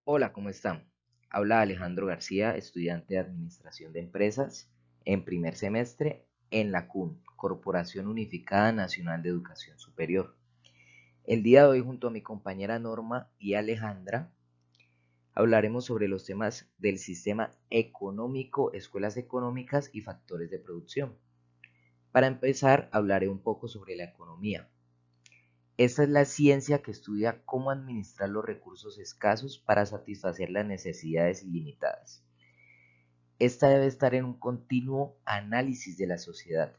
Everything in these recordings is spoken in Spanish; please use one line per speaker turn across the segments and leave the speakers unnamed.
Hola, ¿cómo están? Habla Alejandro García, estudiante de Administración de Empresas en primer semestre en la CUN, Corporación Unificada Nacional de Educación Superior. El día de hoy, junto a mi compañera Norma y Alejandra, hablaremos sobre los temas del sistema económico, escuelas económicas y factores de producción. Para empezar, hablaré un poco sobre la economía. Esta es la ciencia que estudia cómo administrar los recursos escasos para satisfacer las necesidades ilimitadas. Esta debe estar en un continuo análisis de la sociedad,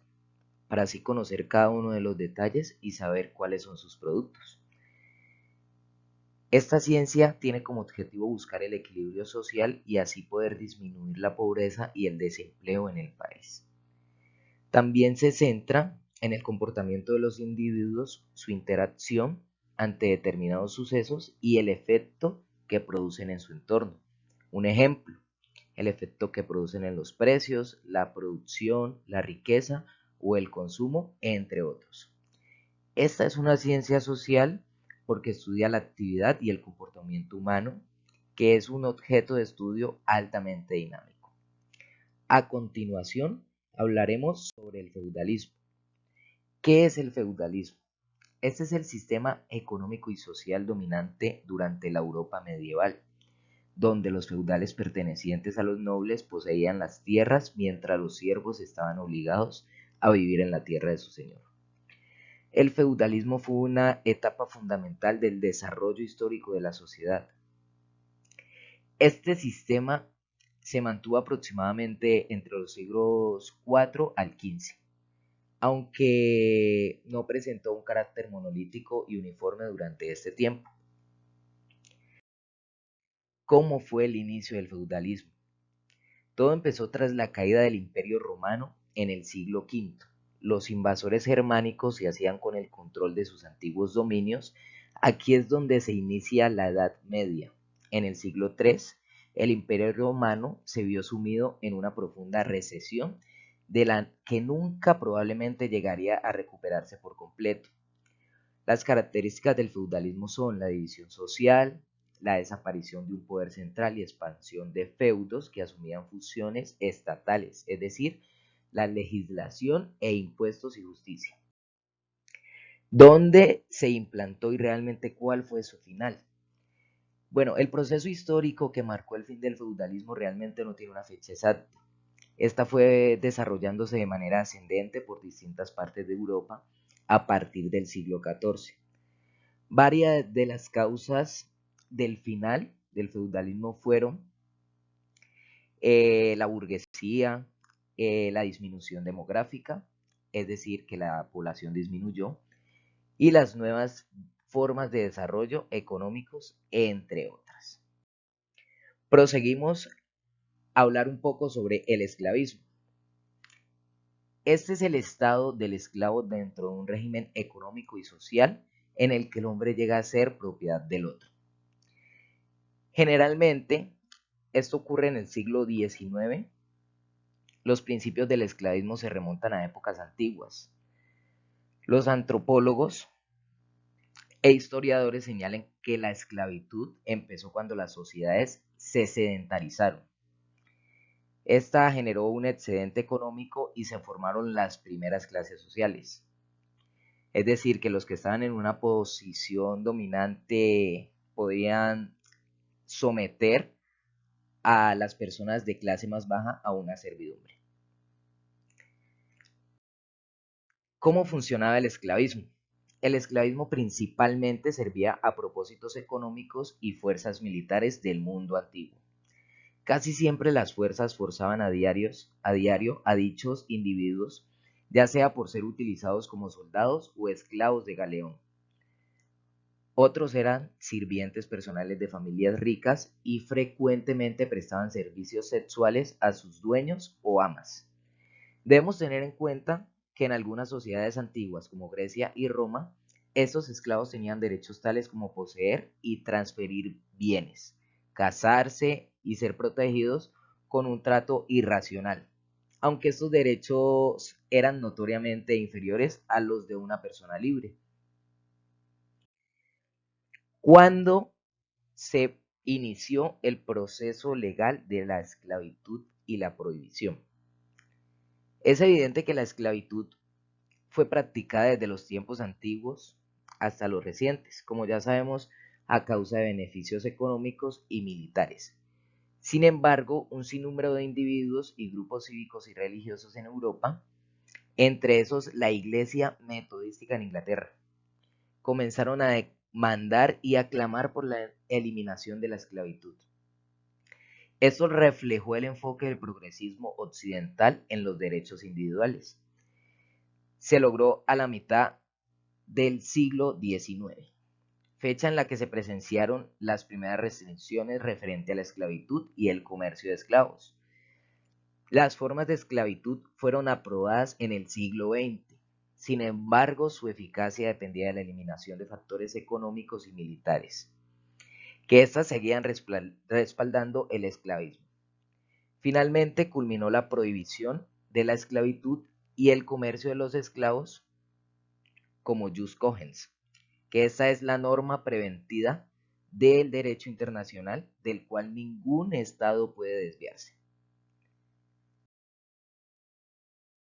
para así conocer cada uno de los detalles y saber cuáles son sus productos. Esta ciencia tiene como objetivo buscar el equilibrio social y así poder disminuir la pobreza y el desempleo en el país. También se centra en el comportamiento de los individuos, su interacción ante determinados sucesos y el efecto que producen en su entorno. Un ejemplo, el efecto que producen en los precios, la producción, la riqueza o el consumo, entre otros. Esta es una ciencia social porque estudia la actividad y el comportamiento humano, que es un objeto de estudio altamente dinámico. A continuación, hablaremos sobre el feudalismo. ¿Qué es el feudalismo? Este es el sistema económico y social dominante durante la Europa medieval, donde los feudales pertenecientes a los nobles poseían las tierras mientras los siervos estaban obligados a vivir en la tierra de su señor. El feudalismo fue una etapa fundamental del desarrollo histórico de la sociedad. Este sistema se mantuvo aproximadamente entre los siglos IV al XV, aunque no presentó un carácter monolítico y uniforme durante este tiempo. ¿Cómo fue el inicio del feudalismo? Todo empezó tras la caída del Imperio Romano en el siglo V. Los invasores germánicos se hacían con el control de sus antiguos dominios. Aquí es donde se inicia la Edad Media. En el siglo III, el Imperio Romano se vio sumido en una profunda recesión de la que nunca probablemente llegaría a recuperarse por completo. Las características del feudalismo son la división social, la desaparición de un poder central y expansión de feudos que asumían funciones estatales, es decir, la legislación e impuestos y justicia. ¿Dónde se implantó y realmente cuál fue su final? Bueno, el proceso histórico que marcó el fin del feudalismo realmente no tiene una fecha exacta. Esta fue desarrollándose de manera ascendente por distintas partes de Europa a partir del siglo XIV. Varias de las causas del final del feudalismo fueron la burguesía, la disminución demográfica, es decir, que la población disminuyó, y las nuevas formas de desarrollo económicos, entre otras. Proseguimos a hablar un poco sobre el esclavismo. Este es el estado del esclavo dentro de un régimen económico y social en el que el hombre llega a ser propiedad del otro. Generalmente, esto ocurre en el siglo XIX. Los principios del esclavismo se remontan a épocas antiguas. Los antropólogos e historiadores señalan que la esclavitud empezó cuando las sociedades se sedentarizaron. Esta generó un excedente económico y se formaron las primeras clases sociales. Es decir, que los que estaban en una posición dominante podían someter a las personas de clase más baja a una servidumbre. ¿Cómo funcionaba el esclavismo? El esclavismo principalmente servía a propósitos económicos y fuerzas militares del mundo antiguo. Casi siempre las fuerzas forzaban a diario a dichos individuos, ya sea por ser utilizados como soldados o esclavos de galeón. Otros eran sirvientes personales de familias ricas y frecuentemente prestaban servicios sexuales a sus dueños o amas. Debemos tener en cuenta que en algunas sociedades antiguas como Grecia y Roma, estos esclavos tenían derechos tales como poseer y transferir bienes, casarse y ser protegidos con un trato irracional, aunque estos derechos eran notoriamente inferiores a los de una persona libre. ¿Cuándo se inició el proceso legal de la esclavitud y la prohibición. Es evidente que la esclavitud fue practicada desde los tiempos antiguos hasta los recientes, como ya sabemos, a causa de beneficios económicos y militares. Sin embargo, un sinnúmero de individuos y grupos cívicos y religiosos en Europa, entre esos la Iglesia Metodística en Inglaterra, comenzaron a demandar y a clamar por la eliminación de la esclavitud. Esto reflejó el enfoque del progresismo occidental en los derechos individuales. Se logró a la mitad del siglo XIX, fecha en la que se presenciaron las primeras restricciones referentes a la esclavitud y el comercio de esclavos. Las formas de esclavitud fueron aprobadas en el siglo XX. Sin embargo, su eficacia dependía de la eliminación de factores económicos y militares, que éstas seguían respaldando el esclavismo. Finalmente culminó la prohibición de la esclavitud y el comercio de los esclavos como jus cogens, que esta es la norma preventiva del derecho internacional del cual ningún Estado puede desviarse.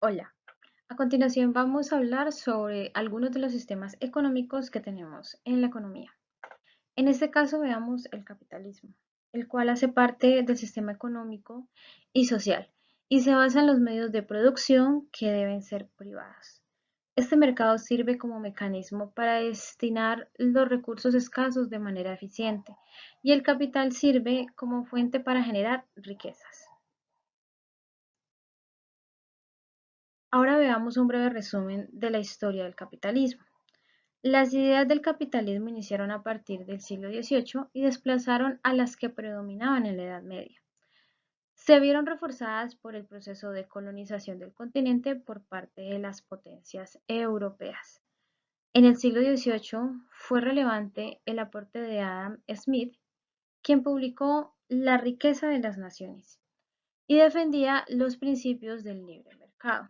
Hola, a continuación vamos a hablar sobre algunos de los sistemas económicos que tenemos en la economía. En este caso veamos el capitalismo, el cual hace parte del sistema económico y social y se basa en los medios de producción que deben ser privados. Este mercado sirve como mecanismo para destinar los recursos escasos de manera eficiente y el capital sirve como fuente para generar riquezas. Ahora veamos un breve resumen de la historia del capitalismo. Las ideas del capitalismo iniciaron a partir del siglo XVIII y desplazaron a las que predominaban en la Edad Media. Se vieron reforzadas por el proceso de colonización del continente por parte de las potencias europeas. En el siglo XVIII fue relevante el aporte de Adam Smith, quien publicó La riqueza de las naciones y defendía los principios del libre mercado.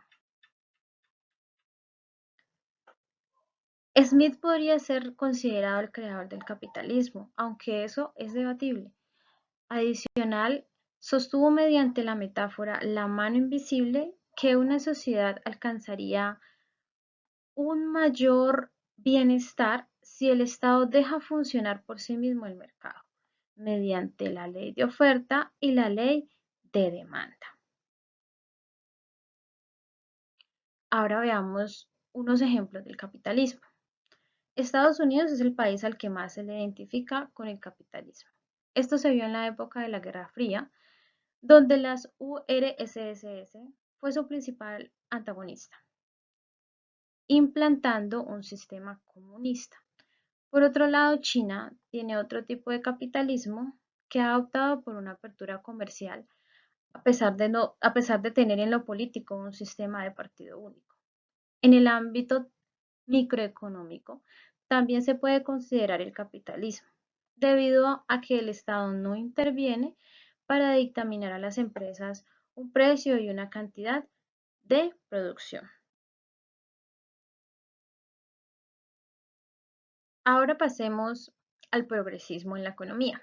Smith podría ser considerado el creador del capitalismo, aunque eso es debatible. Adicional, sostuvo mediante la metáfora la mano invisible que una sociedad alcanzaría un mayor bienestar si el Estado deja funcionar por sí mismo el mercado, mediante la ley de oferta y la ley de demanda. Ahora veamos unos ejemplos del capitalismo. Estados Unidos es el país al que más se le identifica con el capitalismo. Esto se vio en la época de la Guerra Fría, donde las URSS fue su principal antagonista, implantando un sistema comunista. Por otro lado, China tiene otro tipo de capitalismo que ha optado por una apertura comercial a pesar de tener en lo político un sistema de partido único. En el ámbito microeconómico, también se puede considerar el capitalismo, debido a que el Estado no interviene para dictaminar a las empresas un precio y una cantidad de producción. Ahora pasemos al progresismo en la economía.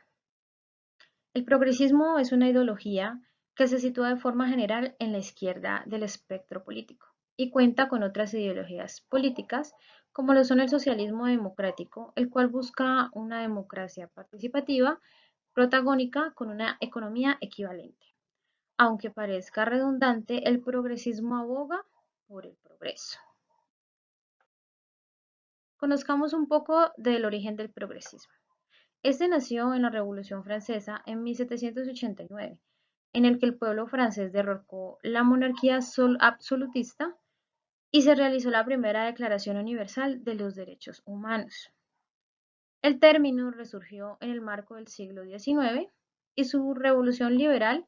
El progresismo es una ideología que se sitúa de forma general en la izquierda del espectro político y cuenta con otras ideologías políticas como lo son el socialismo democrático, el cual busca una democracia participativa, protagónica con una economía equivalente. Aunque parezca redundante, el progresismo aboga por el progreso. Conozcamos un poco del origen del progresismo. Este nació en la Revolución Francesa en 1789, en el que el pueblo francés derrocó la monarquía absolutista y se realizó la primera Declaración Universal de los Derechos Humanos. El término resurgió en el marco del siglo XIX y su revolución liberal,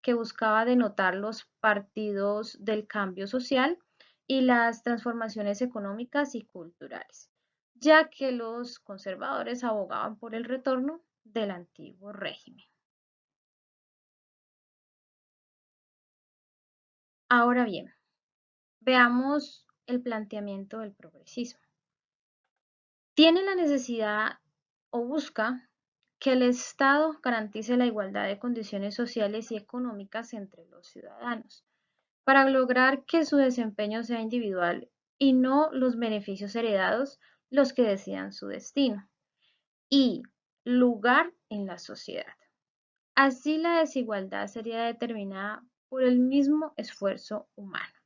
que buscaba denotar los partidos del cambio social y las transformaciones económicas y culturales, ya que los conservadores abogaban por el retorno del antiguo régimen. Ahora bien, veamos el planteamiento del progresismo. Tiene la necesidad o busca que el Estado garantice la igualdad de condiciones sociales y económicas entre los ciudadanos, para lograr que su desempeño sea individual y no los beneficios heredados los que decidan su destino y lugar en la sociedad. Así la desigualdad sería determinada por el mismo esfuerzo humano.